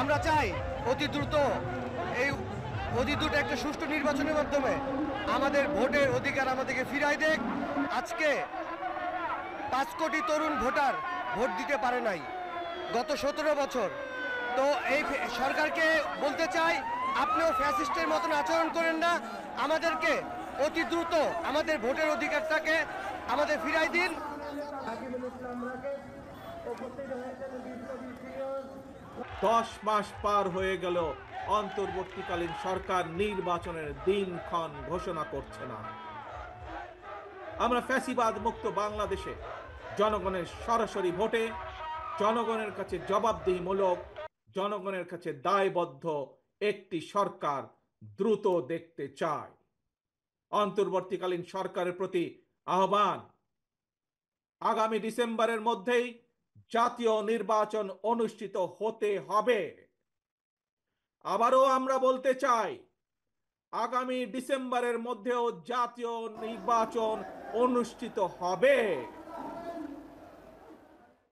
আমরা চাই অতি দ্রুত এই একটা সুষ্ঠু নির্বাচনের মাধ্যমে আমাদের ভোটের অধিকার আমাদেরকে ফিরাই দেখ। আজকে 5 কোটি তরুণ ভোটার ভোট দিতে পারে নাই গত 17 বছর। তো এই সরকারকে বলতে চাই, আপনিও ফ্যাসিস্টের মতন আচরণ করেন না, আমাদেরকে অতি দ্রুত আমাদের ভোটের অধিকারটাকে আমাদের ফিরাই দিন। 10 মাস পার হয়ে গেল, অন্তর্বর্তীকালীন সরকার নির্বাচনের দিনক্ষণ ঘোষণা করছে না। আমরা ফ্যাসিবাদ মুক্ত বাংলাদেশে জনগণের সরাসরি ভোটে, জনগণের কাছে জবাবদিহিমূলক, জনগণের কাছে দায়বদ্ধ একটি সরকার দ্রুত দেখতে চায়। অন্তর্বর্তীকালীন সরকারের প্রতি আহ্বান, আগামী ডিসেম্বরের মধ্যেই জাতীয় নির্বাচন অনুষ্ঠিত হতে হবে। আবারও আমরা বলতে চাই, আগামী ডিসেম্বরের মধ্যেও জাতীয় নির্বাচন অনুষ্ঠিত হবে।